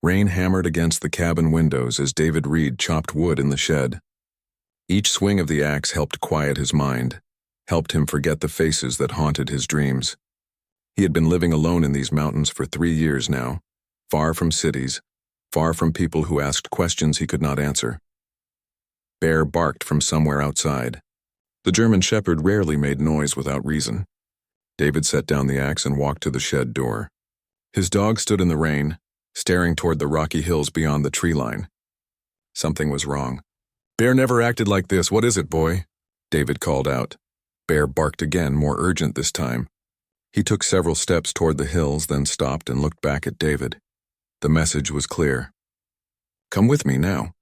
Rain hammered against the cabin windows as David Reed chopped wood in the shed. Each swing of the axe helped quiet his mind, helped him forget the faces that haunted his dreams. He had been living alone in these mountains for 3 years now, far from cities, far from people who asked questions he could not answer. Bear barked from somewhere outside. The German shepherd rarely made noise without reason. David set down the axe and walked to the shed door. His dog stood in the rain, staring toward the rocky hills beyond the tree line. Something was wrong. "Bear never acted like this. What is it, boy?" David called out. Bear barked again, more urgent this time. He took several steps toward the hills, then stopped and looked back at David. The message was clear. "Come with me now."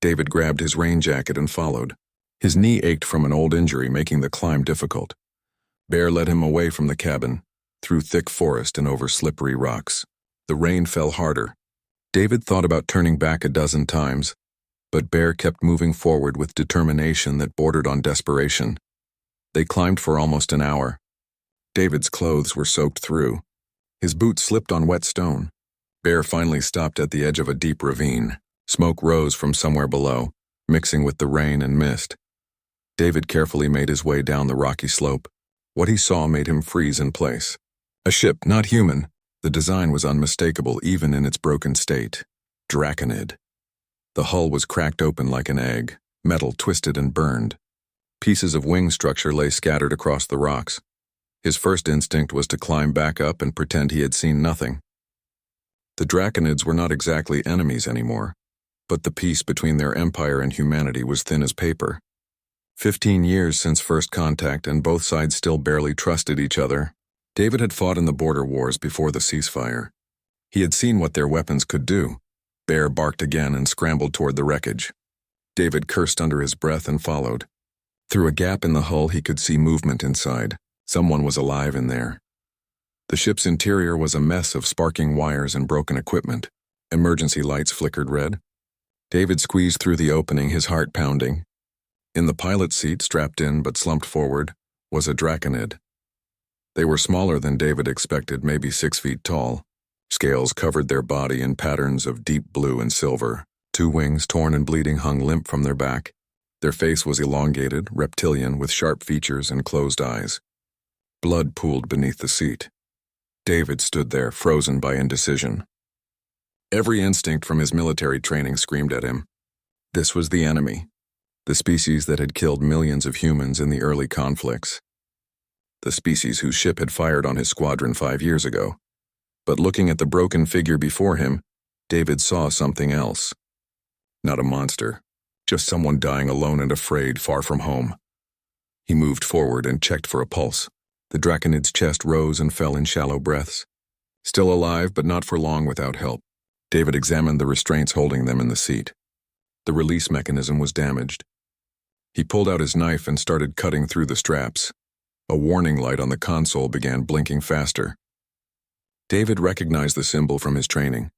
David grabbed his rain jacket and followed. His knee ached from an old injury, making the climb difficult. Bear led him away from the cabin, through thick forest and over slippery rocks. The rain fell harder. David thought about turning back a dozen times, but Bear kept moving forward with determination that bordered on desperation. They climbed for almost an hour. David's clothes were soaked through. His boots slipped on wet stone. Bear finally stopped at the edge of a deep ravine. Smoke rose from somewhere below, mixing with the rain and mist. David carefully made his way down the rocky slope. What he saw made him freeze in place. A ship, not human. The design was unmistakable even in its broken state. Draconid. The hull was cracked open like an egg, metal twisted and burned. Pieces of wing structure lay scattered across the rocks. His first instinct was to climb back up and pretend he had seen nothing. The Draconids were not exactly enemies anymore, but the peace between their empire and humanity was thin as paper. 15 years since first contact, and both sides still barely trusted each other. David had fought in the border wars before the ceasefire. He had seen what their weapons could do. Bear barked again and scrambled toward the wreckage. David cursed under his breath and followed. Through a gap in the hull, he could see movement inside. Someone was alive in there. The ship's interior was a mess of sparking wires and broken equipment. Emergency lights flickered red. David squeezed through the opening, his heart pounding. In the pilot's seat, strapped in but slumped forward, was a Draconid. They were smaller than David expected, maybe 6 feet tall. Scales covered their body in patterns of deep blue and silver. 2 wings, torn and bleeding, hung limp from their back. Their face was elongated, reptilian, with sharp features and closed eyes. Blood pooled beneath the seat. David stood there, frozen by indecision. Every instinct from his military training screamed at him. This was the enemy, the species that had killed millions of humans in the early conflicts. The species whose ship had fired on his squadron 5 years ago. But looking at the broken figure before him, David saw something else. Not a monster, just someone dying alone and afraid, far from home. He moved forward and checked for a pulse. The Draconid's chest rose and fell in shallow breaths. Still alive, but not for long without help. David examined the restraints holding them in the seat. The release mechanism was damaged. He pulled out his knife and started cutting through the straps. A warning light on the console began blinking faster. David recognized the symbol from his training.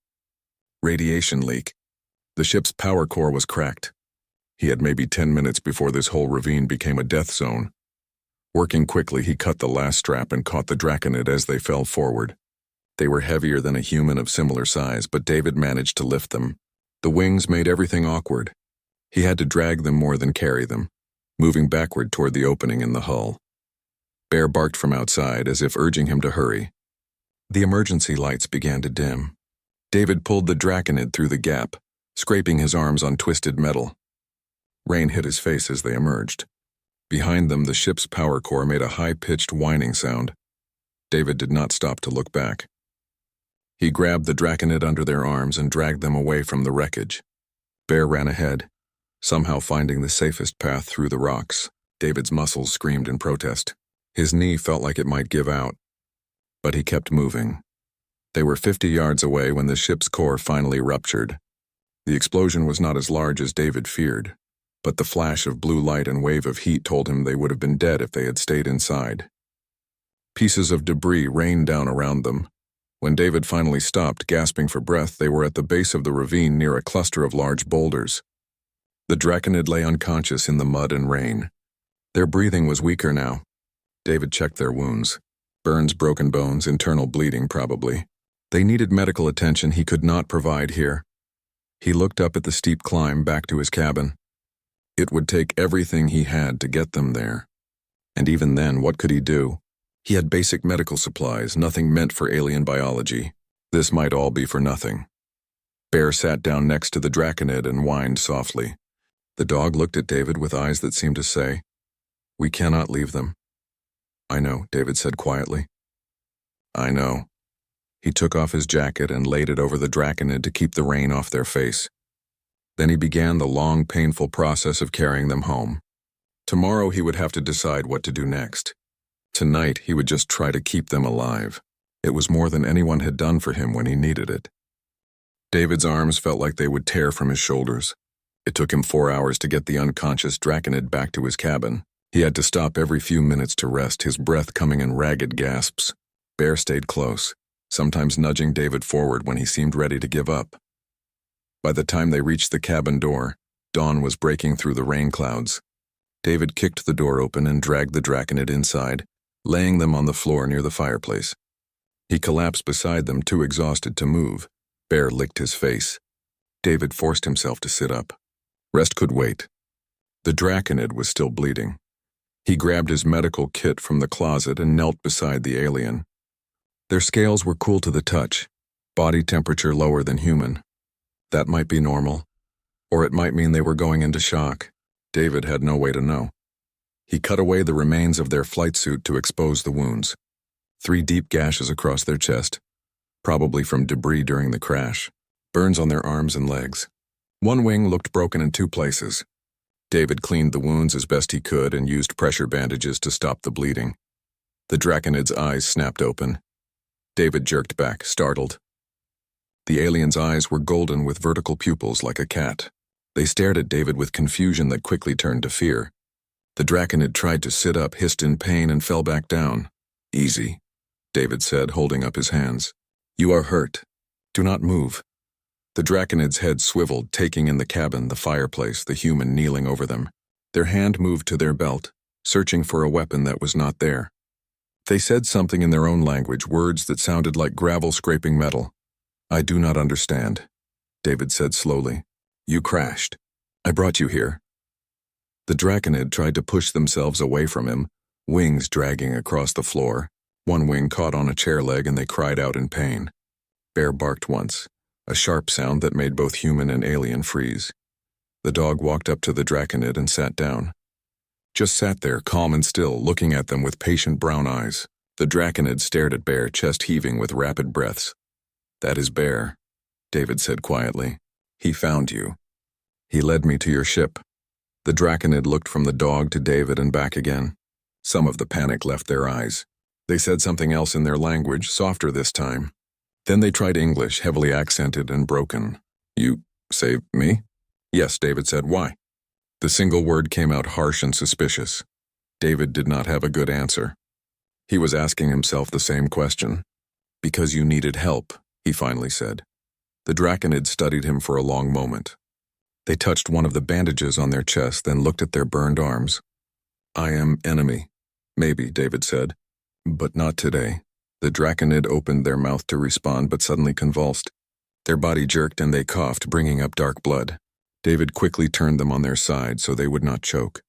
Radiation leak. The ship's power core was cracked. He had maybe 10 minutes before this whole ravine became a death zone. Working quickly, he cut the last strap and caught the Draconid as they fell forward. They were heavier than a human of similar size, but David managed to lift them. The wings made everything awkward. He had to drag them more than carry them, moving backward toward the opening in the hull. Bear barked from outside, as if urging him to hurry. The emergency lights began to dim. David pulled the Draconid through the gap, scraping his arms on twisted metal. Rain hit his face as they emerged. Behind them, the ship's power core made a high-pitched whining sound. David did not stop to look back. He grabbed the Draconid under their arms and dragged them away from the wreckage. Bear ran ahead, somehow finding the safest path through the rocks. David's muscles screamed in protest. His knee felt like it might give out. But he kept moving. They were 50 yards away when the ship's core finally ruptured. The explosion was not as large as David feared, but the flash of blue light and wave of heat told him they would have been dead if they had stayed inside. Pieces of debris rained down around them. When David finally stopped, gasping for breath, they were at the base of the ravine near a cluster of large boulders. The Draconid lay unconscious in the mud and rain. Their breathing was weaker now. David checked their wounds. Burns, broken bones, internal bleeding probably. They needed medical attention he could not provide here. He looked up at the steep climb back to his cabin. It would take everything he had to get them there. And even then, what could he do? He had basic medical supplies, nothing meant for alien biology. This might all be for nothing. Bear sat down next to the Draconid and whined softly. The dog looked at David with eyes that seemed to say, "We cannot leave them." "I know," David said quietly. "I know." He took off his jacket and laid it over the Draconid to keep the rain off their face. Then he began the long, painful process of carrying them home. Tomorrow he would have to decide what to do next. Tonight he would just try to keep them alive. It was more than anyone had done for him when he needed it. David's arms felt like they would tear from his shoulders. It took him 4 hours to get the unconscious Draconid back to his cabin. He had to stop every few minutes to rest, his breath coming in ragged gasps. Bear stayed close, sometimes nudging David forward when he seemed ready to give up. By the time they reached the cabin door, dawn was breaking through the rain clouds. David kicked the door open and dragged the Draconid inside, laying them on the floor near the fireplace. He collapsed beside them, too exhausted to move. Bear licked his face. David forced himself to sit up. Rest could wait. The Draconid was still bleeding. He grabbed his medical kit from the closet and knelt beside the alien. Their scales were cool to the touch, body temperature lower than human. That might be normal, or it might mean they were going into shock. David had no way to know. He cut away the remains of their flight suit to expose the wounds. 3 deep gashes across their chest, probably from debris during the crash. Burns on their arms and legs. One wing looked broken in 2 places. David cleaned the wounds as best he could and used pressure bandages to stop the bleeding. The Draconid's eyes snapped open. David jerked back, startled. The alien's eyes were golden with vertical pupils like a cat. They stared at David with confusion that quickly turned to fear. The Draconid tried to sit up, hissed in pain, and fell back down. "Easy," David said, holding up his hands. "You are hurt. Do not move." The Draconid's head swiveled, taking in the cabin, the fireplace, the human kneeling over them. Their hand moved to their belt, searching for a weapon that was not there. They said something in their own language, words that sounded like gravel scraping metal. "I do not understand," David said slowly. "You crashed. I brought you here." The Draconid tried to push themselves away from him, wings dragging across the floor. One wing caught on a chair leg and they cried out in pain. Bear barked once, a sharp sound that made both human and alien freeze. The dog walked up to the Draconid and sat down. Just sat there, calm and still, looking at them with patient brown eyes. The Draconid stared at Bear, chest heaving with rapid breaths. "That is Bear," David said quietly. "He found you. He led me to your ship." The Draconid looked from the dog to David and back again. Some of the panic left their eyes. They said something else in their language, softer this time. Then they tried English, heavily accented and broken. "You saved me?" "Yes," David said. "Why?" The single word came out harsh and suspicious. David did not have a good answer. He was asking himself the same question. "Because you needed help," he finally said. The Draconid studied him for a long moment. They touched one of the bandages on their chest, then looked at their burned arms. "I am enemy, maybe," David said. "But not today." The Draconid opened their mouth to respond, but suddenly convulsed. Their body jerked and they coughed, bringing up dark blood. David quickly turned them on their side so they would not choke.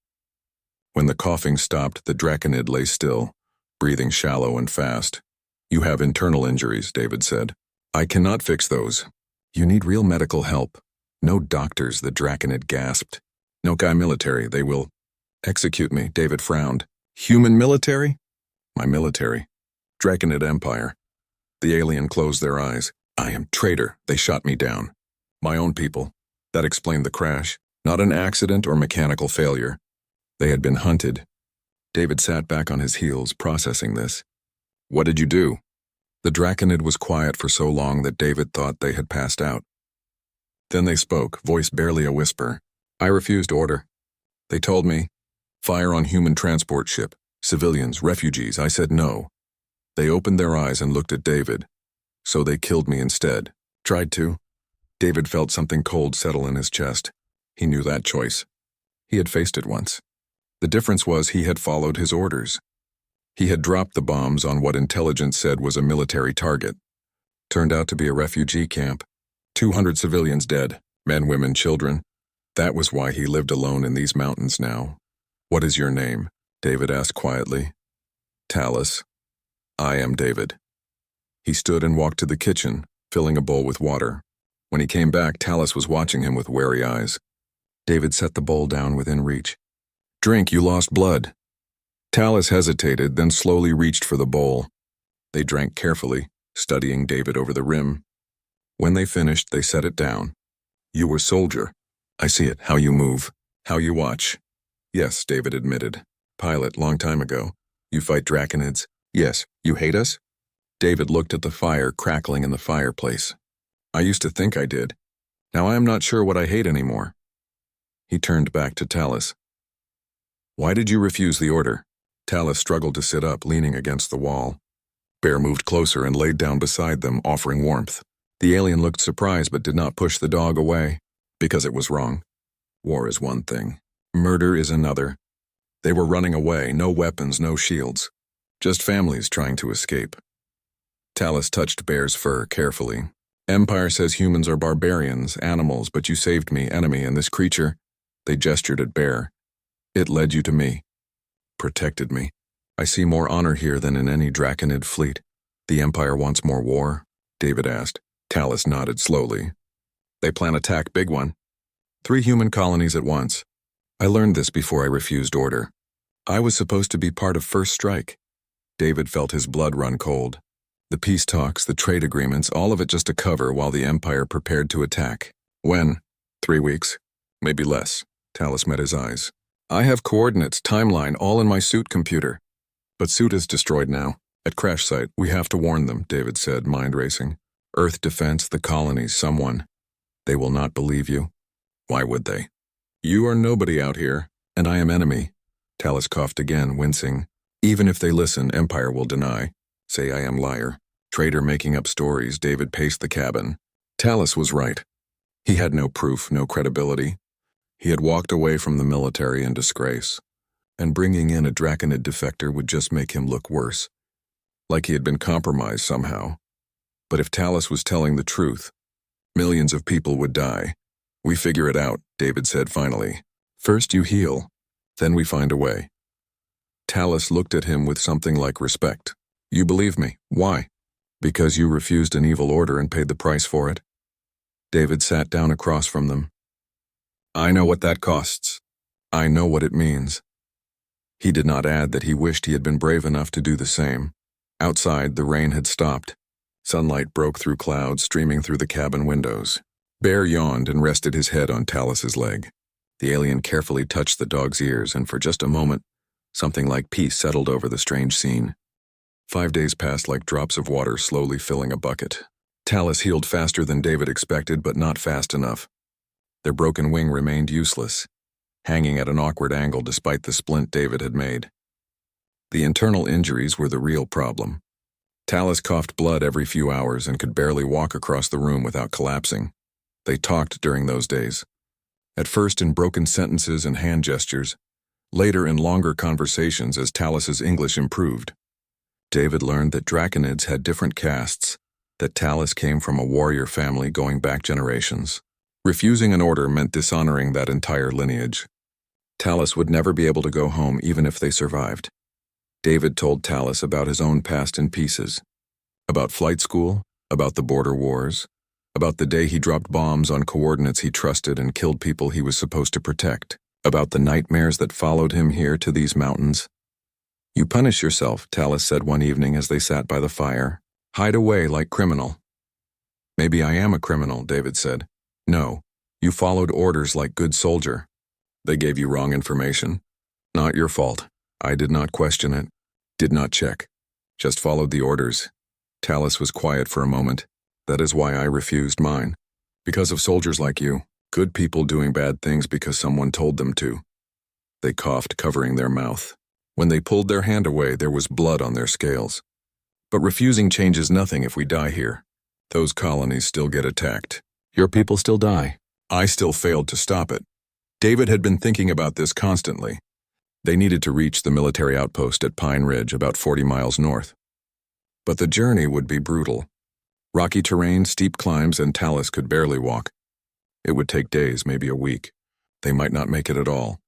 When the coughing stopped, the Draconid lay still, breathing shallow and fast. "You have internal injuries," David said. "I cannot fix those. You need real medical help." "No doctors," the Draconid gasped. "No guy military, they will execute me," David frowned. "Human military?" "My military. Draconid Empire." The alien closed their eyes. "I am traitor. They shot me down. My own people." That explained the crash. Not an accident or mechanical failure. They had been hunted. David sat back on his heels, processing this. "What did you do?" The Draconid was quiet for so long that David thought they had passed out. Then they spoke, voice barely a whisper. "I refused order. They told me, fire on human transport ship, civilians, refugees. I said no. They opened their eyes and looked at David. So they killed me instead. Tried to." David felt something cold settle in his chest. He knew that choice. He had faced it once. The difference was he had followed his orders. He had dropped the bombs on what intelligence said was a military target. Turned out to be a refugee camp. 200 civilians dead, men, women, children. That was why he lived alone in these mountains now. What is your name? David asked quietly. Talus. I am David. He stood and walked to the kitchen, filling a bowl with water. When he came back, Talus was watching him with wary eyes. David set the bowl down within reach. Drink, you lost blood. Talus hesitated, then slowly reached for the bowl. They drank carefully, studying David over the rim. When they finished, they set it down. You were soldier. I see it, how you move, how you watch. Yes, David admitted. Pilot, long time ago. You fight draconids. Yes, you hate us? David looked at the fire crackling in the fireplace. I used to think I did. Now I am not sure what I hate anymore. He turned back to Talus. Why did you refuse the order? Talus struggled to sit up, leaning against the wall. Bear moved closer and laid down beside them, offering warmth. The alien looked surprised but did not push the dog away, because it was wrong. War is one thing. Murder is another. They were running away, no weapons, no shields. Just families trying to escape. Talus touched Bear's fur carefully. Empire says humans are barbarians, animals, but you saved me, enemy, and this creature. They gestured at Bear. It led you to me. Protected me. I see more honor here than in any Draconid fleet. The Empire wants more war? David asked. Talus nodded slowly. They plan attack, big one. 3 human colonies at once. I learned this before I refused order. I was supposed to be part of First Strike. David felt his blood run cold. The peace talks, the trade agreements, all of it just a cover while the Empire prepared to attack. When? 3 weeks. Maybe less. Talus met his eyes. I have coordinates, timeline, all in my suit computer. But suit is destroyed now. At crash site, we have to warn them, David said, mind racing. Earth defense, the colonies, someone. They will not believe you. Why would they? You are nobody out here, and I am enemy. Talus coughed again, wincing. Even if they listen, Empire will deny. Say I am liar. Traitor making up stories, David paced the cabin. Talus was right. He had no proof, no credibility. He had walked away from the military in disgrace, and bringing in a Draconid defector would just make him look worse. Like he had been compromised somehow. But if Talus was telling the truth, millions of people would die. We figure it out, David said finally. First you heal, then we find a way. Talus looked at him with something like respect. You believe me. Why? Because you refused an evil order and paid the price for it? David sat down across from them. I know what that costs. I know what it means. He did not add that he wished he had been brave enough to do the same. Outside, the rain had stopped. Sunlight broke through clouds, streaming through the cabin windows. Bear yawned and rested his head on Talus's leg. The alien carefully touched the dog's ears, and for just a moment, something like peace settled over the strange scene. 5 days passed like drops of water slowly filling a bucket. Talus healed faster than David expected, but not fast enough. Their broken wing remained useless, hanging at an awkward angle despite the splint David had made. The internal injuries were the real problem. Talus coughed blood every few hours and could barely walk across the room without collapsing. They talked during those days. At first in broken sentences and hand gestures, later in longer conversations as Talus's English improved. David learned that Draconids had different castes, that Talus came from a warrior family going back generations. Refusing an order meant dishonoring that entire lineage. Talus would never be able to go home even if they survived. David told Talus about his own past in pieces. About flight school, about the border wars, about the day he dropped bombs on coordinates he trusted and killed people he was supposed to protect, about the nightmares that followed him here to these mountains. You punish yourself, Talus said one evening as they sat by the fire. Hide away like criminal. Maybe I am a criminal, David said. No, you followed orders like good soldier. They gave you wrong information. Not your fault. I did not question it, did not check. Just followed the orders. Talus was quiet for a moment. That is why I refused mine. Because of soldiers like you, good people doing bad things because someone told them to. They coughed, covering their mouth. When they pulled their hand away, there was blood on their scales. But refusing changes nothing if we die here. Those colonies still get attacked. Your people still die. I still failed to stop it. David had been thinking about this constantly. They needed to reach the military outpost at Pine Ridge, about 40 miles north. But the journey would be brutal. Rocky terrain, steep climbs, and Talis could barely walk. It would take days, maybe a week. They might not make it at all.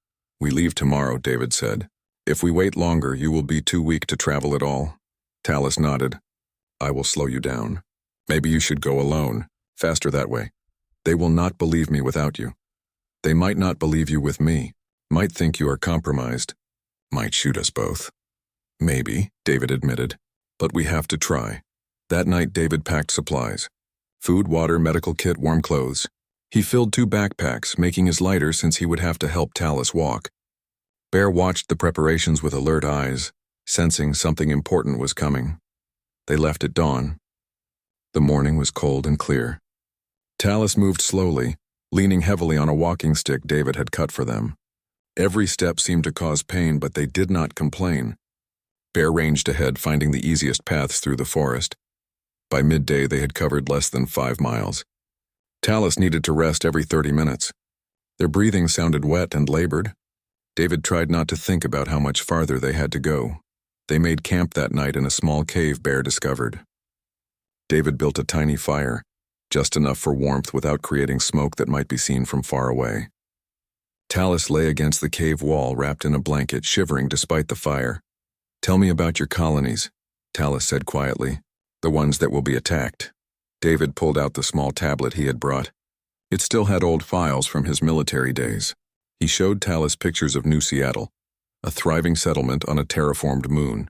We leave tomorrow, David said. If we wait longer, you will be too weak to travel at all. Talis nodded. I will slow you down. Maybe you should go alone. Faster that way. They will not believe me without you. They might not believe you with me. Might think you are compromised. Might shoot us both. Maybe, David admitted. But we have to try. That night, David packed supplies. Food, water, medical kit, warm clothes. He filled 2 backpacks, making his lighter since he would have to help Talis walk. Bear watched the preparations with alert eyes, sensing something important was coming. They left at dawn. The morning was cold and clear. Talis moved slowly, leaning heavily on a walking stick David had cut for them. Every step seemed to cause pain, but they did not complain. Bear ranged ahead, finding the easiest paths through the forest. By midday, they had covered less than 5 miles. Talis needed to rest every 30 minutes. Their breathing sounded wet and labored. David tried not to think about how much farther they had to go. They made camp that night in a small cave Bear discovered. David built a tiny fire, just enough for warmth without creating smoke that might be seen from far away. Talis lay against the cave wall, wrapped in a blanket, shivering despite the fire. Tell me about your colonies, Talis said quietly. The ones that will be attacked. David pulled out the small tablet he had brought. It still had old files from his military days. He showed Talis pictures of New Seattle, a thriving settlement on a terraformed moon.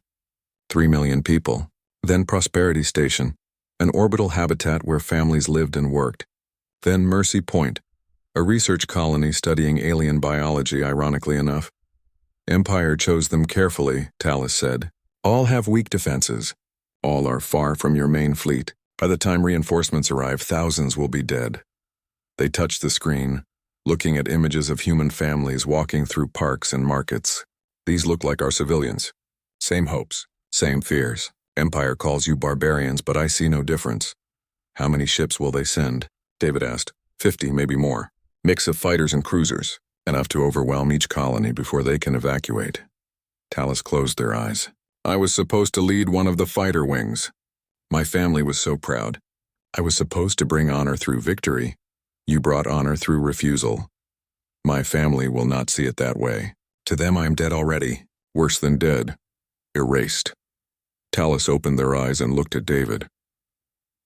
3 million people. Then Prosperity Station, an orbital habitat where families lived and worked. Then Mercy Point, a research colony studying alien biology, ironically enough. Empire chose them carefully, Talis said. All have weak defenses. All are far from your main fleet. By the time reinforcements arrive, thousands will be dead. They touched the screen, looking at images of human families walking through parks and markets. These look like our civilians. Same hopes, same fears. Empire calls you barbarians, but I see no difference. How many ships will they send? David asked. 50, maybe more. Mix of fighters and cruisers, enough to overwhelm each colony before they can evacuate. Talis closed their eyes. I was supposed to lead one of the fighter wings. My family was so proud. I was supposed to bring honor through victory. You brought honor through refusal. My family will not see it that way. To them I am dead already, worse than dead. Erased. Talis opened their eyes and looked at David.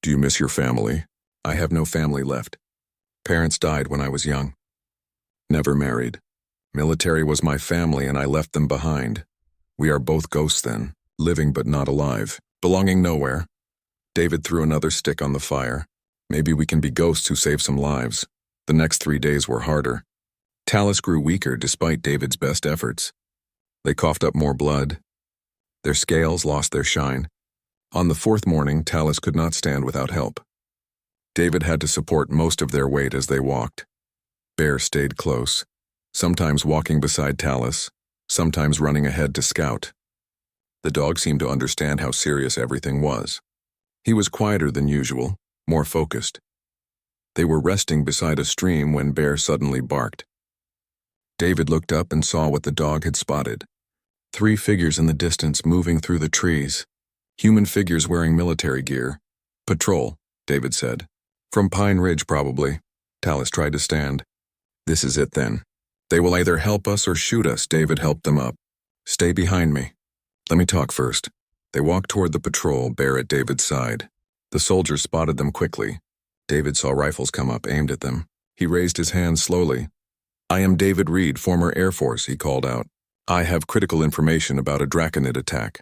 Do you miss your family? I have no family left. Parents died when I was young. Never married. Military was my family and I left them behind. We are both ghosts then, living but not alive, belonging nowhere. David threw another stick on the fire. Maybe we can be ghosts who save some lives. The next 3 days were harder. Talis grew weaker despite David's best efforts. They coughed up more blood. Their scales lost their shine. On the 4th morning, Talis could not stand without help. David had to support most of their weight as they walked. Bear stayed close, sometimes walking beside Talis, sometimes running ahead to scout. The dog seemed to understand how serious everything was. He was quieter than usual, more focused. They were resting beside a stream when Bear suddenly barked. David looked up and saw what the dog had spotted. 3 figures in the distance moving through the trees. Human figures wearing military gear. Patrol, David said. From Pine Ridge, probably. Talis tried to stand. This is it then. They will either help us or shoot us. David helped them up. Stay behind me. Let me talk first. They walked toward the patrol, Bear at David's side. The soldiers spotted them quickly. David saw rifles come up, aimed at them. He raised his hands slowly. I am David Reed, former Air Force, he called out. I have critical information about a Draconid attack.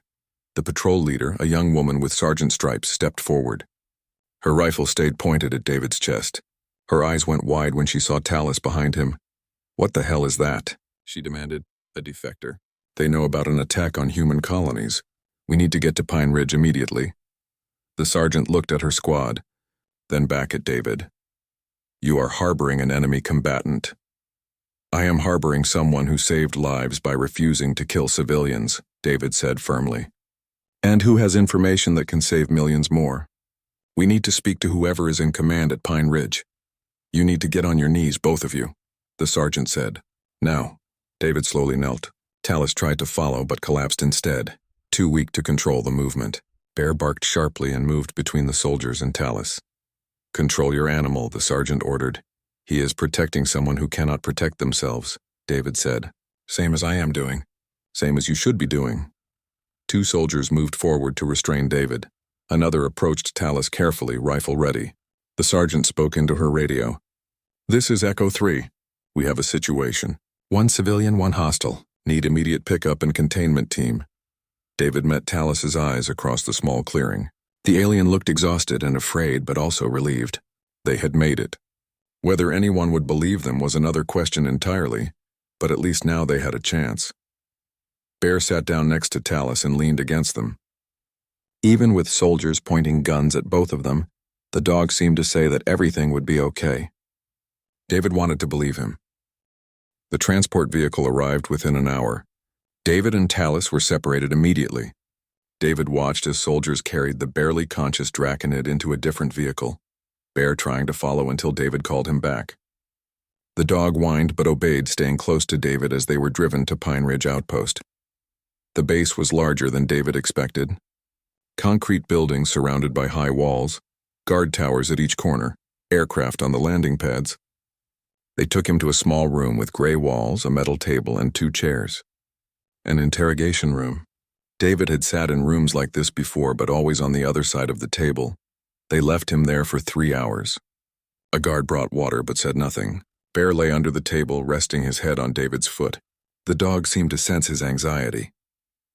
The patrol leader, a young woman with sergeant stripes, stepped forward. Her rifle stayed pointed at David's chest. Her eyes went wide when she saw Talis behind him. What the hell is that? She demanded. A defector. They know about an attack on human colonies. We need to get to Pine Ridge immediately. The sergeant looked at her squad, then back at David. You are harboring an enemy combatant. I am harboring someone who saved lives by refusing to kill civilians, David said firmly. And who has information that can save millions more. We need to speak to whoever is in command at Pine Ridge. You need to get on your knees, both of you, the sergeant said. Now. David slowly knelt. Talis tried to follow but collapsed instead, too weak to control the movement. Bear barked sharply and moved between the soldiers and Talus. "Control your animal," the sergeant ordered. "He is protecting someone who cannot protect themselves," David said. "Same as I am doing. Same as you should be doing." Two soldiers moved forward to restrain David. Another approached Talus carefully, rifle ready. The sergeant spoke into her radio. "This is Echo 3. We have a situation. 1 civilian, 1 hostile. Need immediate pickup and containment team." David met Talus's eyes across the small clearing. The alien looked exhausted and afraid, but also relieved. They had made it. Whether anyone would believe them was another question entirely, but at least now they had a chance. Bear sat down next to Talus and leaned against them. Even with soldiers pointing guns at both of them, the dog seemed to say that everything would be okay. David wanted to believe him. The transport vehicle arrived within an hour. David and Talus were separated immediately. David watched as soldiers carried the barely conscious Draconid into a different vehicle, Bear trying to follow until David called him back. The dog whined but obeyed, staying close to David as they were driven to Pine Ridge Outpost. The base was larger than David expected. Concrete buildings surrounded by high walls, guard towers at each corner, aircraft on the landing pads. They took him to a small room with gray walls, a metal table, and 2 chairs. An interrogation room. David had sat in rooms like this before, but always on the other side of the table. They left him there for 3 hours. A guard brought water but said nothing. Bear lay under the table, resting his head on David's foot. The dog seemed to sense his anxiety.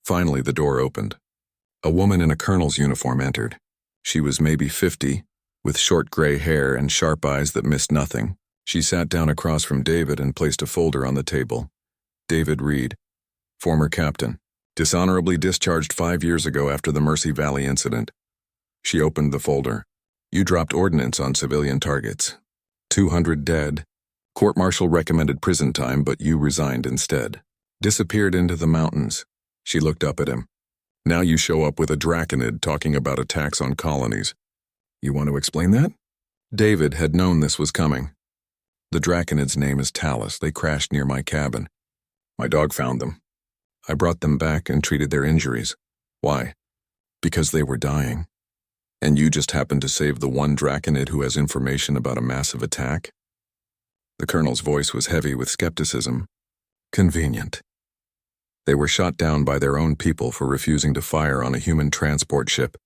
Finally, the door opened. A woman in a colonel's uniform entered. She was maybe 50, with short gray hair and sharp eyes that missed nothing. She sat down across from David and placed a folder on the table. David Reed, former captain. Dishonorably discharged 5 years ago after the Mercy Valley incident. She opened the folder. "You dropped ordnance on civilian targets. 200 dead. Court-martial recommended prison time, but you resigned instead. Disappeared into the mountains." She looked up at him. "Now you show up with a Draconid talking about attacks on colonies. You want to explain that?" David had known this was coming. "The Draconid's name is Talus. They crashed near my cabin. My dog found them. I brought them back and treated their injuries." "Why?" "Because they were dying. And you just happened to save the one Draconid who has information about a massive attack?" The colonel's voice was heavy with skepticism. "Convenient. They were shot down by their own people for refusing to fire on a human transport ship.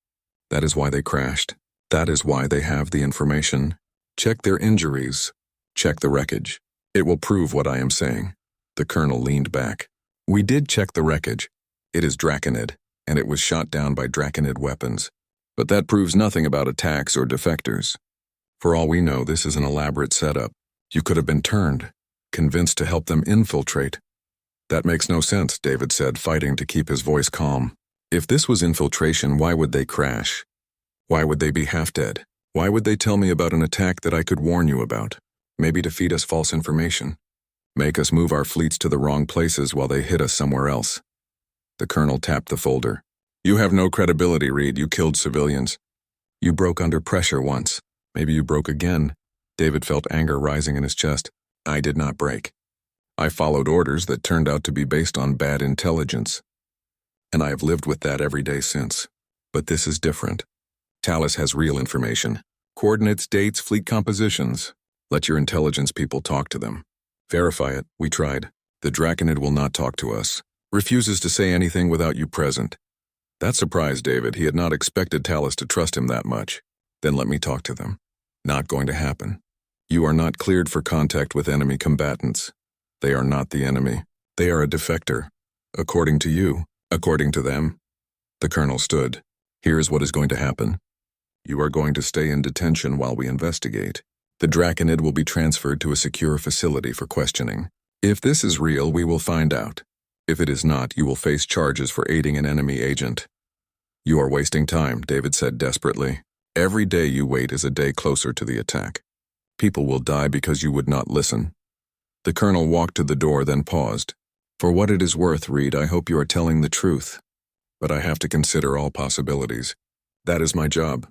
That is why they crashed. That is why they have the information. Check their injuries. Check the wreckage. It will prove what I am saying." The colonel leaned back. "We did check the wreckage. It is Draconid, and it was shot down by Draconid weapons. But that proves nothing about attacks or defectors. For all we know, this is an elaborate setup. You could have been turned, convinced to help them infiltrate." "That makes no sense," David said, fighting to keep his voice calm. "If this was infiltration, why would they crash? Why would they be half dead? Why would they tell me about an attack that I could warn you about? Maybe to feed us false information. Make us move our fleets to the wrong places while they hit us somewhere else." The colonel tapped the folder. "You have no credibility, Reed. You killed civilians. You broke under pressure once. Maybe you broke again." David felt anger rising in his chest. "I did not break. I followed orders that turned out to be based on bad intelligence. And I have lived with that every day since. But this is different. Talus has real information. Coordinates, dates, fleet compositions. Let your intelligence people talk to them. Verify it. We tried. The Draconid will not talk to us. Refuses to say anything without you present." That surprised David. He had not expected Talus to trust him that much. "Then let me talk to them." "Not going to happen. You are not cleared for contact with enemy combatants. They are not the enemy. They are a defector. According to you, according to them." The colonel stood. "Here is what is going to happen. You are going to stay in detention while we investigate. The Draconid will be transferred to a secure facility for questioning. If this is real, we will find out. If it is not, you will face charges for aiding an enemy agent." "You are wasting time," David said desperately. "Every day you wait is a day closer to the attack. People will die because you would not listen." The colonel walked to the door, then paused. "For what it is worth, Reed, I hope you are telling the truth. But I have to consider all possibilities. That is my job."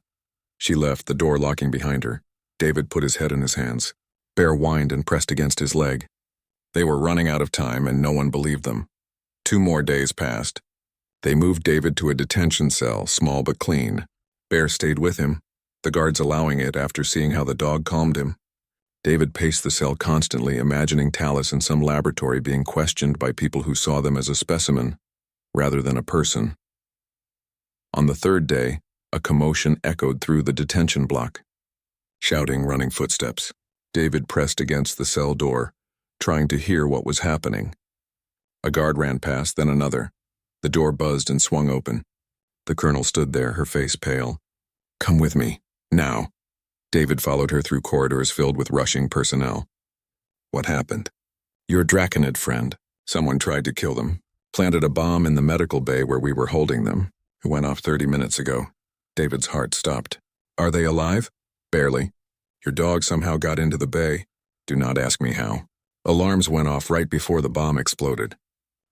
She left, the door locking behind her. David put his head in his hands. Bear whined and pressed against his leg. They were running out of time, and no one believed them. 2 more days passed. They moved David to a detention cell, small but clean. Bear stayed with him, the guards allowing it after seeing how the dog calmed him. David paced the cell constantly, imagining Talus in some laboratory being questioned by people who saw them as a specimen, rather than a person. On the third day, a commotion echoed through the detention block. Shouting, running footsteps. David pressed against the cell door, trying to hear what was happening. A guard ran past, then another. The door buzzed and swung open. The colonel stood there, her face pale. "Come with me, now." David followed her through corridors filled with rushing personnel. "What happened?" "Your Draconid friend. Someone tried to kill them. Planted a bomb in the medical bay where we were holding them. It went off 30 minutes ago." David's heart stopped. "Are they alive?" "Barely. Your dog somehow got into the bay. Do not ask me how. Alarms went off right before the bomb exploded.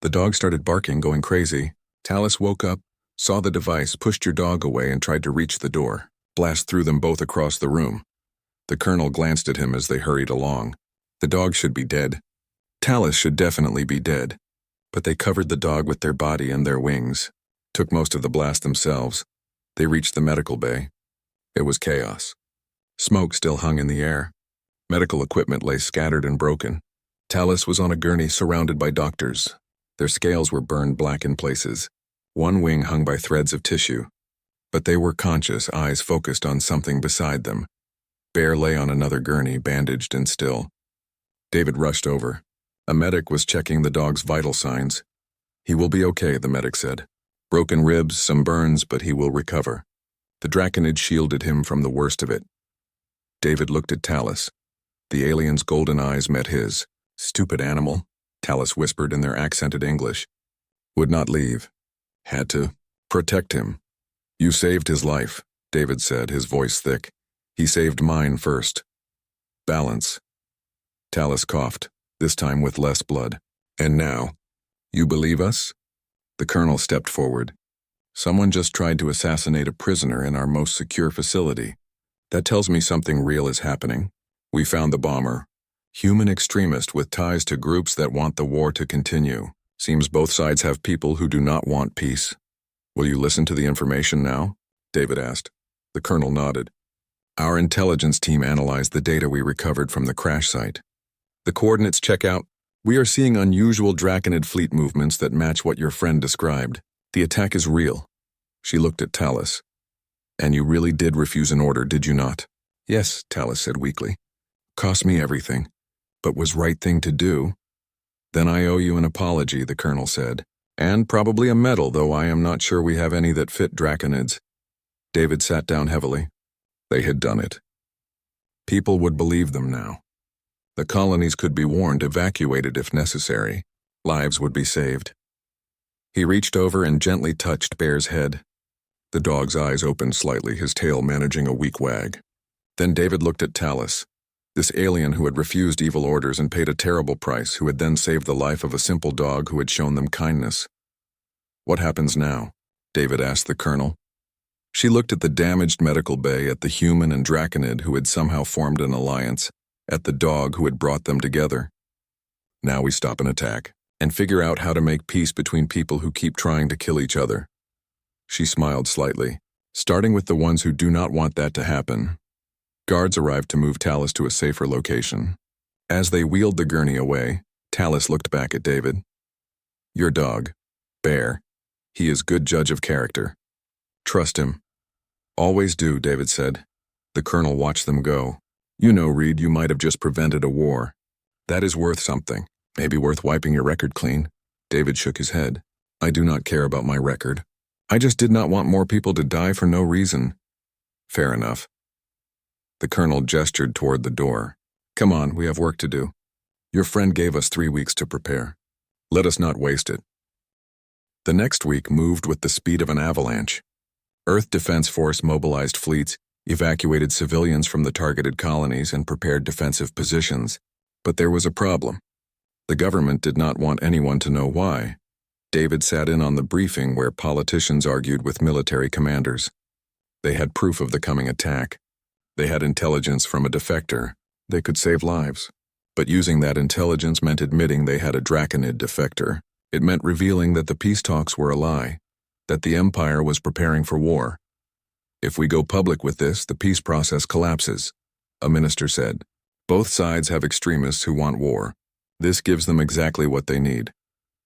The dog started barking, going crazy. Talus woke up, saw the device, pushed your dog away and tried to reach the door. Blast threw them both across the room." The colonel glanced at him as they hurried along. "The dog should be dead. Talus should definitely be dead. But they covered the dog with their body and their wings. Took most of the blast themselves. They reached the medical bay. It was chaos. Smoke still hung in the air. Medical equipment lay scattered and broken. Talus was on a gurney surrounded by doctors. Their scales were burned black in places. One wing hung by threads of tissue. But they were conscious, eyes focused on something beside them. Bear lay on another gurney, bandaged and still. David rushed over. A medic was checking the dog's vital signs. "He will be okay," the medic said. "Broken ribs, some burns, but he will recover." The Draconid shielded him from the worst of it. David looked at Talus. The alien's golden eyes met his. "Stupid animal," Talus whispered in their accented English. "Would not leave. Had to protect him." "You saved his life," David said, his voice thick. "He saved mine first." "Balance." Talus coughed, this time with less blood. "And now, you believe us?" The colonel stepped forward. "Someone just tried to assassinate a prisoner in our most secure facility. That tells me something real is happening. We found the bomber. Human extremist with ties to groups that want the war to continue. Seems both sides have people who do not want peace." "Will you listen to the information now?" David asked. The colonel nodded. "Our intelligence team analyzed the data we recovered from the crash site. The coordinates check out. We are seeing unusual Draconid fleet movements that match what your friend described. The attack is real." She looked at Talus. "And you really did refuse an order, did you not?" "Yes," Talus said weakly. "Cost me everything, but was right thing to do." "Then I owe you an apology," the colonel said. "And probably a medal, though I am not sure we have any that fit Draconids." David sat down heavily. They had done it. People would believe them now. The colonies could be warned, evacuated if necessary. Lives would be saved. He reached over and gently touched Bear's head. The dog's eyes opened slightly, his tail managing a weak wag. Then David looked at Talus, this alien who had refused evil orders and paid a terrible price, who had then saved the life of a simple dog who had shown them kindness. "What happens now?" David asked the colonel. She looked at the damaged medical bay, at the human and Draconid who had somehow formed an alliance, at the dog who had brought them together. "Now we stop an attack, and figure out how to make peace between people who keep trying to kill each other." She smiled slightly, starting with the ones who do not want that to happen. Guards arrived to move Talus to a safer location. As they wheeled the gurney away, Talus looked back at David. "Your dog, Bear. He is good judge of character. Trust him." "Always do," David said. The colonel watched them go. "You know, Reed, you might have just prevented a war. That is worth something. Maybe worth wiping your record clean." David shook his head. "I do not care about my record. I just did not want more people to die for no reason." "Fair enough." The colonel gestured toward the door. "Come on, we have work to do. Your friend gave us 3 weeks to prepare. Let us not waste it." The next week moved with the speed of an avalanche. Earth Defense Force mobilized fleets, evacuated civilians from the targeted colonies, and prepared defensive positions. But there was a problem. The government did not want anyone to know why. David sat in on the briefing where politicians argued with military commanders. They had proof of the coming attack. They had intelligence from a defector. They could save lives. But using that intelligence meant admitting they had a Draconid defector. It meant revealing that the peace talks were a lie. that the Empire was preparing for war. If we go public with this, the peace process collapses, a minister said. Both sides have extremists who want war. This gives them exactly what they need.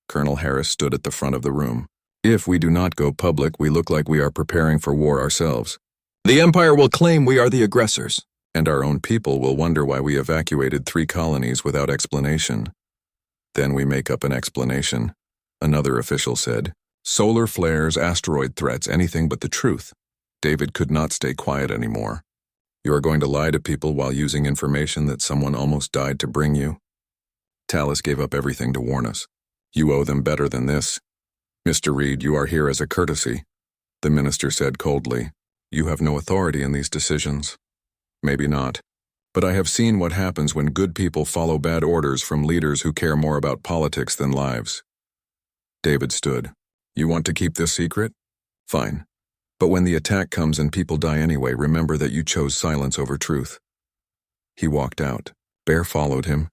Colonel Harris stood at the front of the room. If we do not go public, we look like we are preparing for war ourselves. The Empire will claim we are the aggressors, and our own people will wonder why we evacuated 3 colonies without explanation. Then we make up an explanation, another official said. Solar flares, asteroid threats, anything but the truth. David could not stay quiet anymore. You are going to lie to people while using information that someone almost died to bring you? Tallis gave up everything to warn us. You owe them better than this. Mr. Reed, you are here as a courtesy, the minister said coldly. You have no authority in these decisions. Maybe not. But I have seen what happens when good people follow bad orders from leaders who care more about politics than lives. David stood. You want to keep this secret? Fine. But when the attack comes and people die anyway, remember that you chose silence over truth. He walked out. Bear followed him,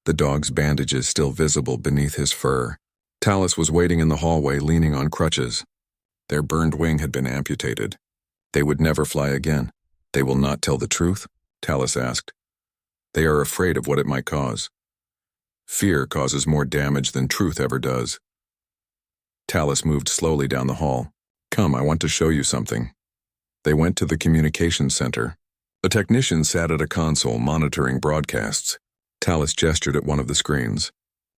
the dog's bandages still visible beneath his fur. Tallis was waiting in the hallway, leaning on crutches. Their burned wing had been amputated. They would never fly again. They will not tell the truth? Tallis asked. They are afraid of what it might cause. Fear causes more damage than truth ever does. Tallis moved slowly down the hall. Come, I want to show you something. They went to the communications center. A technician sat at a console monitoring broadcasts. Tallis gestured at one of the screens.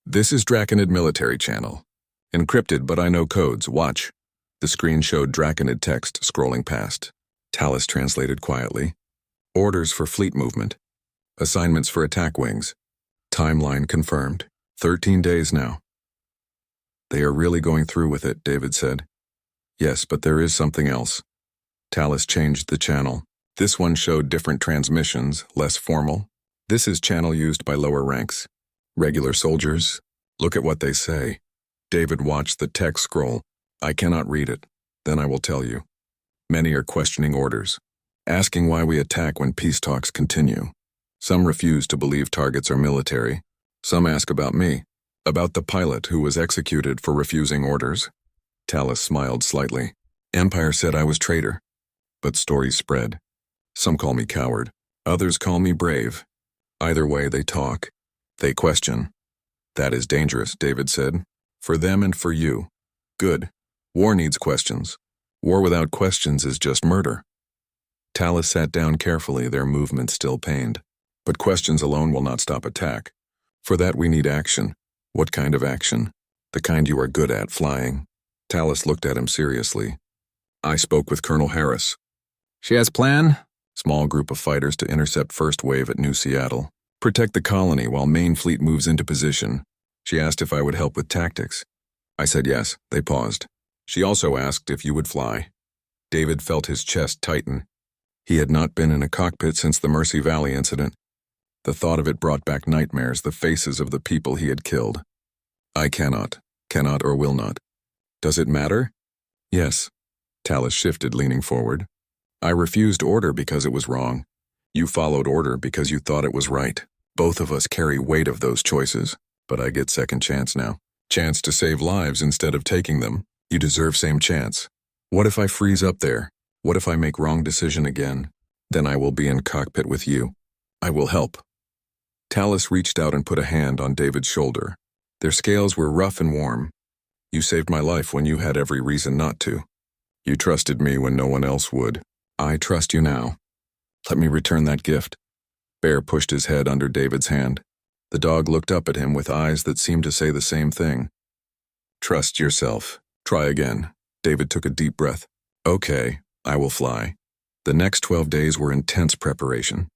This is Draconid Military Channel. Encrypted, but I know codes. Watch. The screen showed Draconid text scrolling past. Tallis translated quietly. Orders for fleet movement. Assignments for attack wings. Timeline confirmed. 13 days now. They are really going through with it, David said. Yes, but there is something else. Tallis changed the channel. This one showed different transmissions, less formal. This is channel used by lower ranks. Regular soldiers. Look at what they say. David watched the text scroll. I cannot read it. Then I will tell you. Many are questioning orders, asking why we attack when peace talks continue. Some refuse to believe targets are military. Some ask about me, about the pilot who was executed for refusing orders. Tallis smiled slightly. Empire said I was traitor. But stories spread. Some call me coward. Others call me brave. Either way, they talk. They question. That is dangerous, David said. For them and for you. Good. War needs questions. War without questions is just murder. Tallis sat down carefully, their movement still pained. But questions alone will not stop attack. For that we need action. What kind of action? The kind you are good at, flying. Tallis looked at him seriously. I spoke with Colonel Harris. She has plan? Small group of fighters to intercept first wave at New Seattle. Protect the colony while main fleet moves into position. She asked if I would help with tactics. I said yes. They paused. She also asked if you would fly. David felt his chest tighten. He had not been in a cockpit since the Mercy Valley incident. The thought of it brought back nightmares, the faces of the people he had killed. I cannot or will not. Does it matter? Yes. Tallis shifted, leaning forward. I refused order because it was wrong. You followed order because you thought it was right. Both of us carry weight of those choices, but I get second chance now. Chance to save lives instead of taking them. You deserve same chance. What if I freeze up there? What if I make wrong decision again? Then I will be in cockpit with you. I will help. Tallis reached out and put a hand on David's shoulder. Their scales were rough and warm. You saved my life when you had every reason not to. You trusted me when no one else would. I trust you now. Let me return that gift. Bear pushed his head under David's hand. The dog looked up at him with eyes that seemed to say the same thing. Trust yourself. Try again. David took a deep breath. Okay, I will fly. The next 12 days were intense preparation.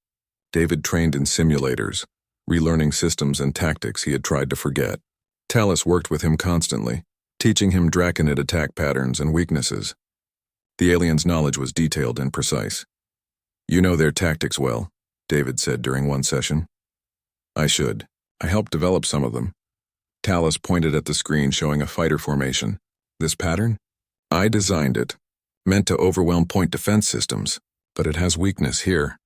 David trained in simulators, relearning systems and tactics he had tried to forget. Tallis worked with him constantly, teaching him Draconid attack patterns and weaknesses. The alien's knowledge was detailed and precise. You know their tactics well, David said during one session. I should. I helped develop some of them. Tallis pointed at the screen showing a fighter formation. This pattern? I designed it. Meant to overwhelm point defense systems, but it has weakness here.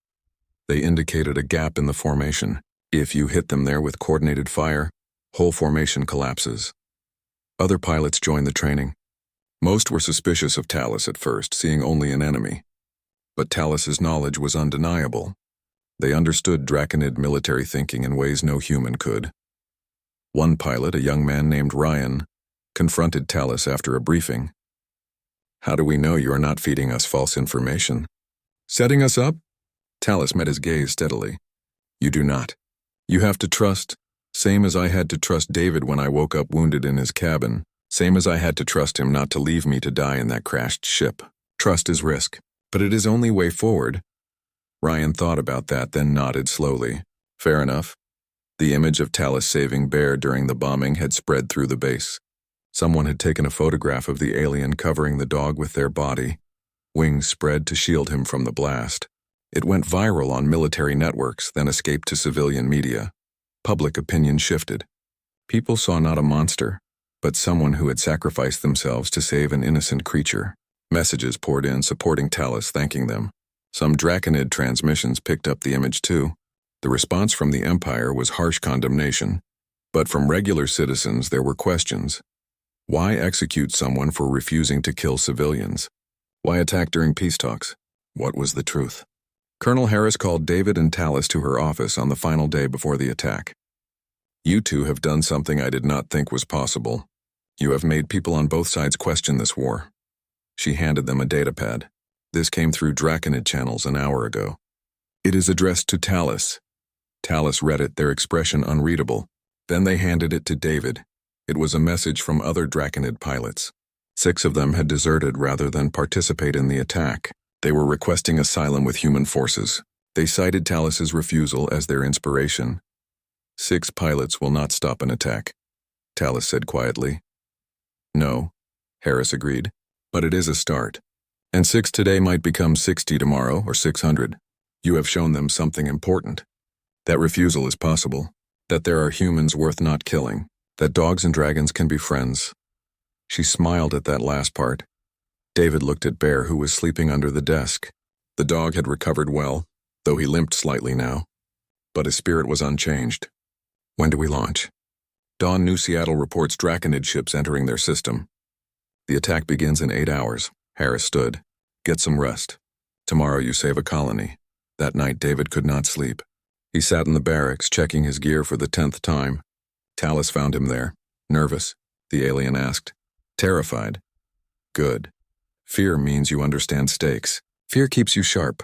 They indicated a gap in the formation. If you hit them there with coordinated fire, whole formation collapses. Other pilots joined the training. Most were suspicious of Talus at first, seeing only an enemy. But Talus's knowledge was undeniable. They understood Draconid military thinking in ways no human could. One pilot, a young man named Ryan, confronted Talus after a briefing. "How do we know you are not feeding us false information? Setting us up?" Talus met his gaze steadily. "You do not. You have to trust, same as I had to trust David when I woke up wounded in his cabin, same as I had to trust him not to leave me to die in that crashed ship. Trust is risk, but it is only way forward." Ryan thought about that, then nodded slowly. Fair enough. The image of Talus saving Bear during the bombing had spread through the base. Someone had taken a photograph of the alien covering the dog with their body, wings spread to shield him from the blast. It went viral on military networks, then escaped to civilian media. Public opinion shifted. People saw not a monster, but someone who had sacrificed themselves to save an innocent creature. Messages poured in supporting Talus, thanking them. Some Draconid transmissions picked up the image too. The response from the Empire was harsh condemnation. But from regular citizens there were questions. Why execute someone for refusing to kill civilians? Why attack during peace talks? What was the truth? Colonel Harris called David and Talus to her office on the final day before the attack. "You two have done something I did not think was possible. You have made people on both sides question this war." She handed them a datapad. This came through Draconid channels an hour ago. "It is addressed to Talus." Talus read it, their expression unreadable. Then they handed it to David. It was a message from other Draconid pilots. 6 of them had deserted rather than participate in the attack. They were requesting asylum with human forces. They cited Talus's refusal as their inspiration. 6 pilots will not stop an attack," Talus said quietly. "No," Harris agreed, "but it is a start. And 6 today might become 60 tomorrow or 600. You have shown them something important. That refusal is possible. That there are humans worth not killing. That dogs and dragons can be friends." She smiled at that last part. David looked at Bear, who was sleeping under the desk. The dog had recovered well, though he limped slightly now. But his spirit was unchanged. "When do we launch?" "Dawn New Seattle reports Draconid ships entering their system. The attack begins in 8 hours. Harris stood. "Get some rest. Tomorrow you save a colony." That night David could not sleep. He sat in the barracks, checking his gear for the 10th time. Talus found him there. "Nervous?" the alien asked. "Terrified." "Good. Fear means you understand stakes. Fear keeps you sharp."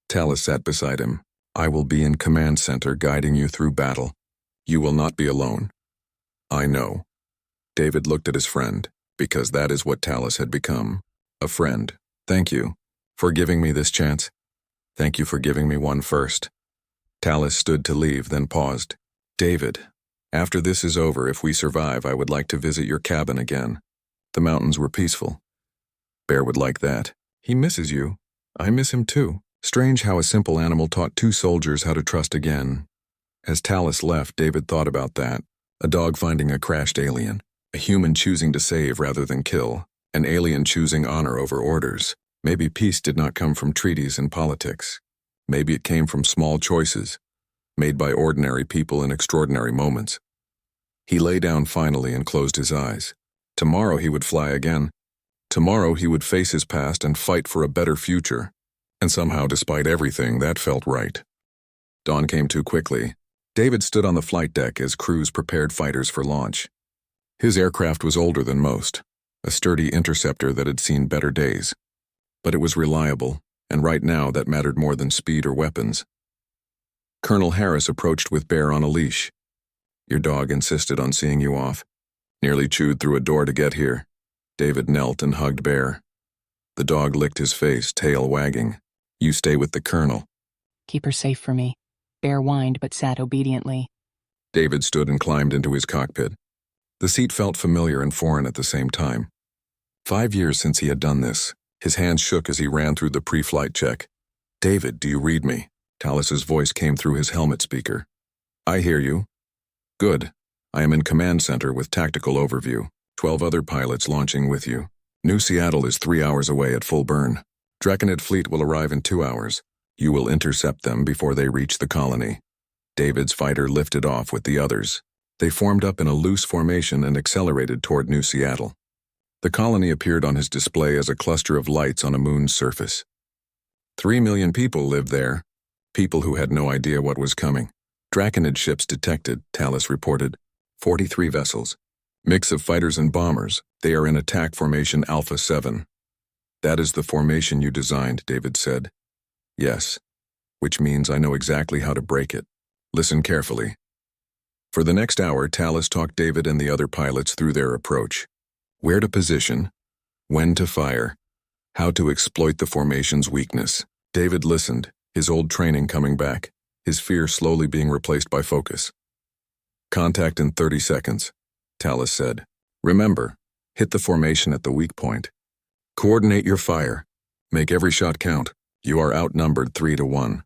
Talus sat beside him. "I will be in command center guiding you through battle. You will not be alone." "I know." David looked at his friend, because that is what Talus had become. A friend. "Thank you for giving me this chance. Thank you for giving me one first." Talus stood to leave, then paused. "David, after this is over, if we survive, I would like to visit your cabin again. The mountains were peaceful." "Bear would like that. He misses you. I miss him too." Strange how a simple animal taught 2 soldiers how to trust again. As Talus left, David thought about that. A dog finding a crashed alien. A human choosing to save rather than kill. An alien choosing honor over orders. Maybe peace did not come from treaties and politics. Maybe it came from small choices, made by ordinary people in extraordinary moments. He lay down finally and closed his eyes. Tomorrow he would fly again. Tomorrow he would face his past and fight for a better future. And somehow, despite everything, that felt right. Dawn came too quickly. David stood on the flight deck as crews prepared fighters for launch. His aircraft was older than most, a sturdy interceptor that had seen better days. But it was reliable, and right now that mattered more than speed or weapons. Colonel Harris approached with Bear on a leash. "Your dog insisted on seeing you off. Nearly chewed through a door to get here." David knelt and hugged Bear. The dog licked his face, tail wagging. "You stay with the colonel." "Keep her safe for me." Bear whined but sat obediently. David stood and climbed into his cockpit. The seat felt familiar and foreign at the same time. 5 years since he had done this. His hands shook as he ran through the pre-flight check. "David, do you read me?" Talus's voice came through his helmet speaker. "I hear you." "Good. I am in command center with tactical overview. 12 other pilots launching with you. New Seattle is 3 hours away at full burn. Draconid fleet will arrive in 2 hours. You will intercept them before they reach the colony." David's fighter lifted off with the others. They formed up in a loose formation and accelerated toward New Seattle. The colony appeared on his display as a cluster of lights on a moon's surface. 3 million people lived there, people who had no idea what was coming. Draconid ships detected, Talus reported. 43 vessels. Mix of fighters and bombers. They are in attack formation Alpha 7. That is the formation you designed, David said. Yes. Which means I know exactly how to break it. Listen carefully. For the next hour, Talus talked David and the other pilots through their approach. Where to position, when to fire, how to exploit the formation's weakness. David listened, his old training coming back, his fear slowly being replaced by focus. Contact in 30 seconds, Talus said. Remember, hit the formation at the weak point. Coordinate your fire. Make every shot count. You are outnumbered 3-1.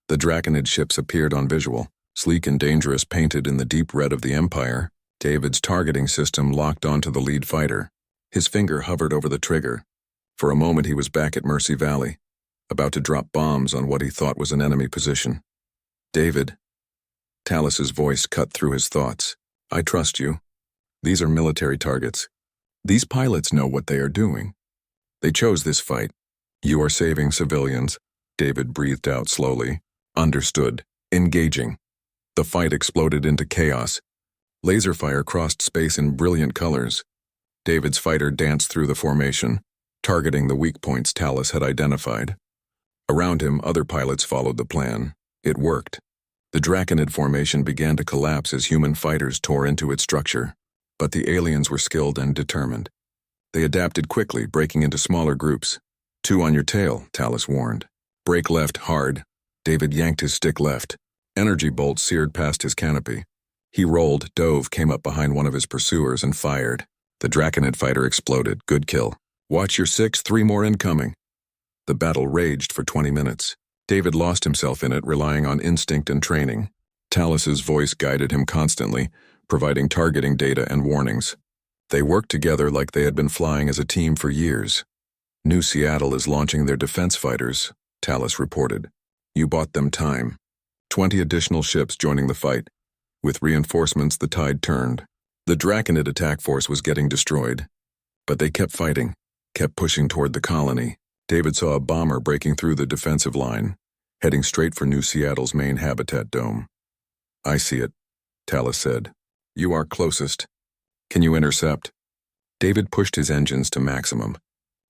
The Draconid ships appeared on visual, sleek and dangerous, painted in the deep red of the Empire. David's targeting system locked onto the lead fighter. His finger hovered over the trigger. For a moment he was back at Mercy Valley, about to drop bombs on what he thought was an enemy position. David. Talus's voice cut through his thoughts. I trust you. These are military targets. These pilots know what they are doing. They chose this fight. You are saving civilians, David breathed out slowly. Understood. Engaging. The fight exploded into chaos. Laser fire crossed space in brilliant colors. David's fighter danced through the formation, targeting the weak points Talus had identified. Around him, other pilots followed the plan. It worked. The Draconid formation began to collapse as human fighters tore into its structure. But the aliens were skilled and determined. They adapted quickly, breaking into smaller groups. 2 on your tail, Talus warned. Break left hard. David yanked his stick left. Energy bolts seared past his canopy. He rolled, dove, came up behind one of his pursuers and fired. The Draconid fighter exploded. Good kill. Watch your 6, 3 more incoming. The battle raged for 20 minutes. David lost himself in it, relying on instinct and training. Talus's voice guided him constantly, providing targeting data and warnings. They worked together like they had been flying as a team for years. New Seattle is launching their defense fighters, Talus reported. You bought them time. 20 additional ships joining the fight. With reinforcements, the tide turned. The Draconid attack force was getting destroyed. But they kept fighting, kept pushing toward the colony. David saw a bomber breaking through the defensive line, heading straight for New Seattle's main habitat dome. I see it, Talus said. You are closest. Can you intercept? David pushed his engines to maximum.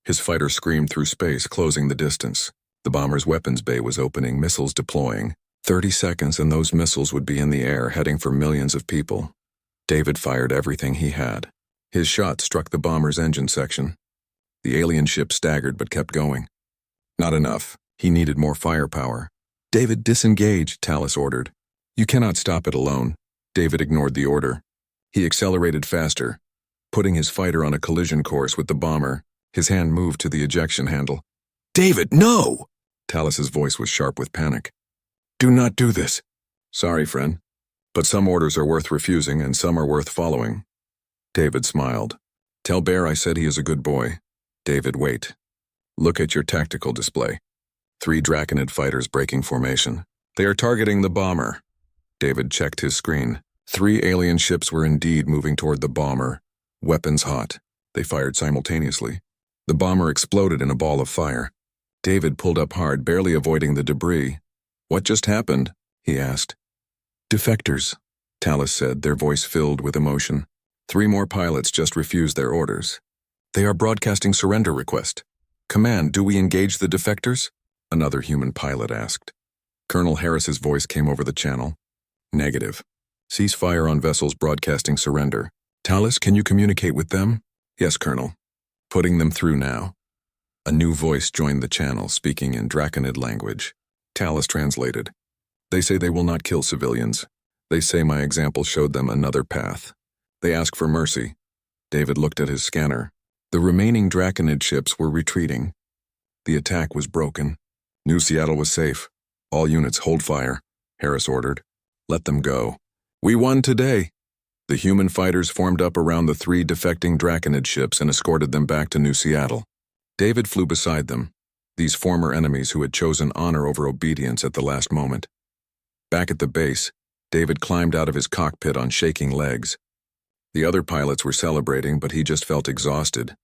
His fighter screamed through space, closing the distance. The bomber's weapons bay was opening, missiles deploying. 30 seconds and those missiles would be in the air, heading for millions of people. David fired everything he had. His shot struck the bomber's engine section. The alien ship staggered but kept going. Not enough. He needed more firepower. David, disengage, Talus ordered. You cannot stop it alone. David ignored the order. He accelerated faster, putting his fighter on a collision course with the bomber. His hand moved to the ejection handle. David, no! Talus's voice was sharp with panic. Do not do this. Sorry, friend. But some orders are worth refusing and some are worth following. David smiled. Tell Bear I said he is a good boy. David, wait. Look at your tactical display. 3 Draconid fighters breaking formation. They are targeting the bomber. David checked his screen. 3 alien ships were indeed moving toward the bomber. Weapons hot. They fired simultaneously. The bomber exploded in a ball of fire. David pulled up hard, barely avoiding the debris. What just happened? He asked. Defectors, Talus said, their voice filled with emotion. 3 more pilots just refused their orders. They are broadcasting surrender request. Command, do we engage the defectors? Another human pilot asked. Colonel Harris's voice came over the channel. Negative. Cease fire on vessels broadcasting surrender. Talus, can you communicate with them? Yes, Colonel. Putting them through now. A new voice joined the channel, speaking in Draconid language. Talus translated. They say they will not kill civilians. They say my example showed them another path. They ask for mercy. David looked at his scanner. The remaining Draconid ships were retreating. The attack was broken. New Seattle was safe. All units hold fire, Harris ordered. Let them go. We won today. The human fighters formed up around the 3 defecting Draconid ships and escorted them back to New Seattle. David flew beside them, these former enemies who had chosen honor over obedience at the last moment. Back at the base, David climbed out of his cockpit on shaking legs. The other pilots were celebrating, but he just felt exhausted.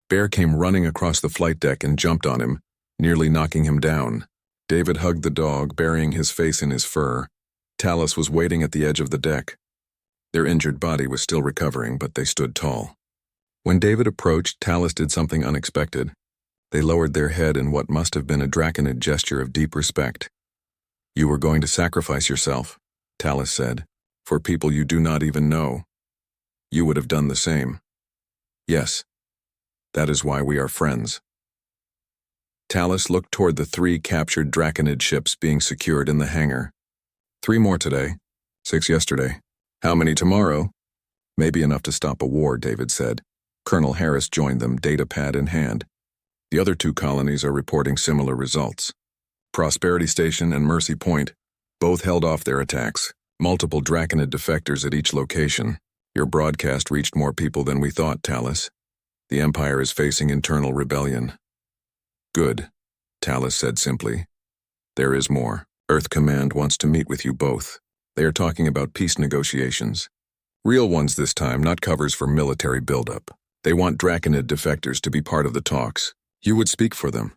Bear came running across the flight deck and jumped on him, nearly knocking him down. David hugged the dog, burying his face in his fur. Talus was waiting at the edge of the deck. Their injured body was still recovering, but they stood tall. When David approached, Talus did something unexpected. They lowered their head in what must have been a draconid gesture of deep respect. "You were going to sacrifice yourself," Talus said, "for people you do not even know. You would have done the same." "Yes. That is why we are friends." Talus looked toward the 3 captured draconid ships being secured in the hangar. 3 more today. 6 yesterday. How many tomorrow?" "Maybe enough to stop a war," David said. Colonel Harris joined them, data pad in hand. The other 2 colonies are reporting similar results. Prosperity Station and Mercy Point both held off their attacks. Multiple draconid defectors at each location. Your broadcast reached more people than we thought, Talus. The Empire is facing internal rebellion. Good, Talus said simply. There is more. Earth Command wants to meet with you both. They are talking about peace negotiations. Real ones this time, not covers for military buildup. They want draconid defectors to be part of the talks. You would speak for them.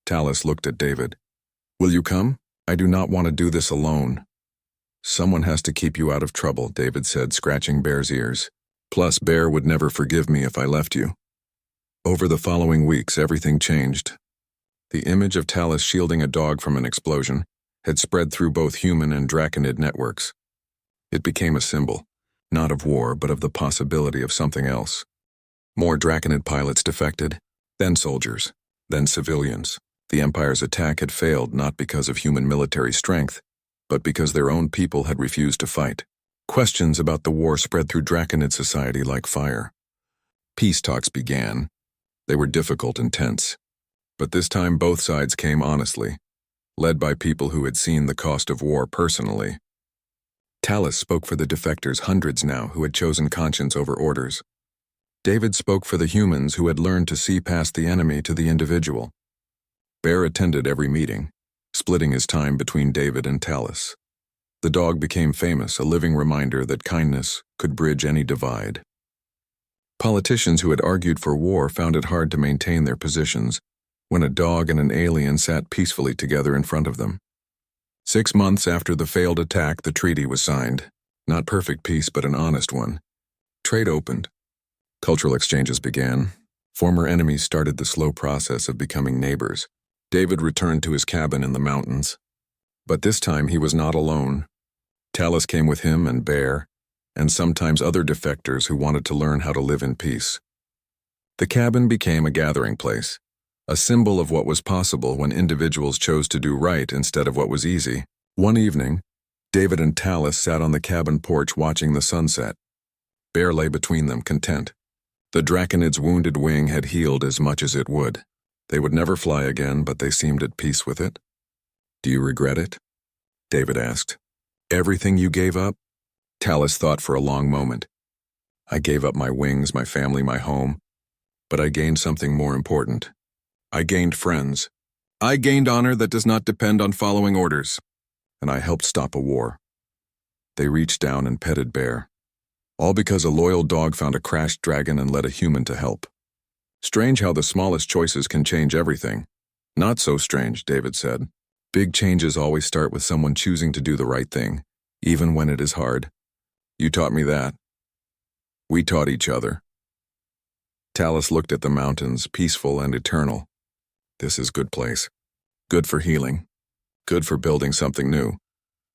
Talus looked at David. Will you come? I do not want to do this alone. Someone has to keep you out of trouble, David said, scratching Bear's ears. Plus, Bear would never forgive me if I left you. Over the following weeks, everything changed. The image of Talus shielding a dog from an explosion had spread through both human and draconid networks. It became a symbol, not of war, but of the possibility of something else. More draconid pilots defected, then soldiers, then civilians. The Empire's attack had failed not because of human military strength, but because their own people had refused to fight. Questions about the war spread through draconid society like fire. Peace talks began. They were difficult and tense. But this time both sides came honestly, led by people who had seen the cost of war personally. Talus spoke for the defectors, hundreds now, who had chosen conscience over orders. David spoke for the humans who had learned to see past the enemy to the individual. Bear attended every meeting, splitting his time between David and Talus. The dog became famous, a living reminder that kindness could bridge any divide. Politicians who had argued for war found it hard to maintain their positions when a dog and an alien sat peacefully together in front of them. 6 months after the failed attack, the treaty was signed. Not perfect peace, but an honest one. Trade opened. Cultural exchanges began. Former enemies started the slow process of becoming neighbors. David returned to his cabin in the mountains. But this time he was not alone. Talus came with him and Bear, and sometimes other defectors who wanted to learn how to live in peace. The cabin became a gathering place, a symbol of what was possible when individuals chose to do right instead of what was easy. One evening, David and Talus sat on the cabin porch watching the sunset. Bear lay between them, content. The draconid's wounded wing had healed as much as it would. They would never fly again, but they seemed at peace with it. Do you regret it? David asked. Everything you gave up? Talus thought for a long moment. I gave up my wings, my family, my home. But I gained something more important. I gained friends. I gained honor that does not depend on following orders. And I helped stop a war. They reached down and petted Bear. All because a loyal dog found a crashed dragon and led a human to help. Strange how the smallest choices can change everything. Not so strange, David said. Big changes always start with someone choosing to do the right thing, even when it is hard. You taught me that. We taught each other. Talus looked at the mountains, peaceful and eternal. This is a good place. Good for healing. Good for building something new.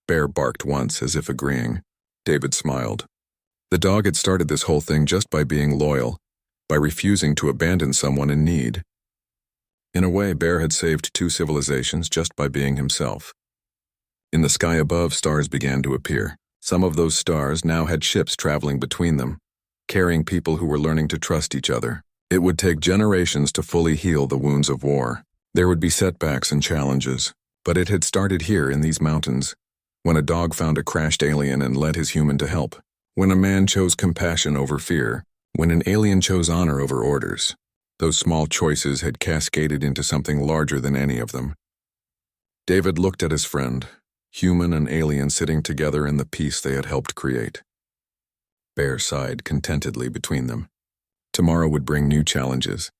Bear barked once, as if agreeing. David smiled. The dog had started this whole thing just by being loyal, by refusing to abandon someone in need. In a way, Bear had saved 2 civilizations just by being himself. In the sky above, stars began to appear. Some of those stars now had ships traveling between them, carrying people who were learning to trust each other. It would take generations to fully heal the wounds of war. There would be setbacks and challenges, but it had started here in these mountains, when a dog found a crashed alien and led his human to help, when a man chose compassion over fear, when an alien chose honor over orders. Those small choices had cascaded into something larger than any of them. David looked at his friend, human and alien sitting together in the peace they had helped create. Bear sighed contentedly between them. Tomorrow would bring new challenges,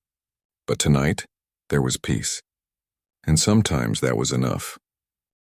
But tonight, there was peace. And sometimes that was enough.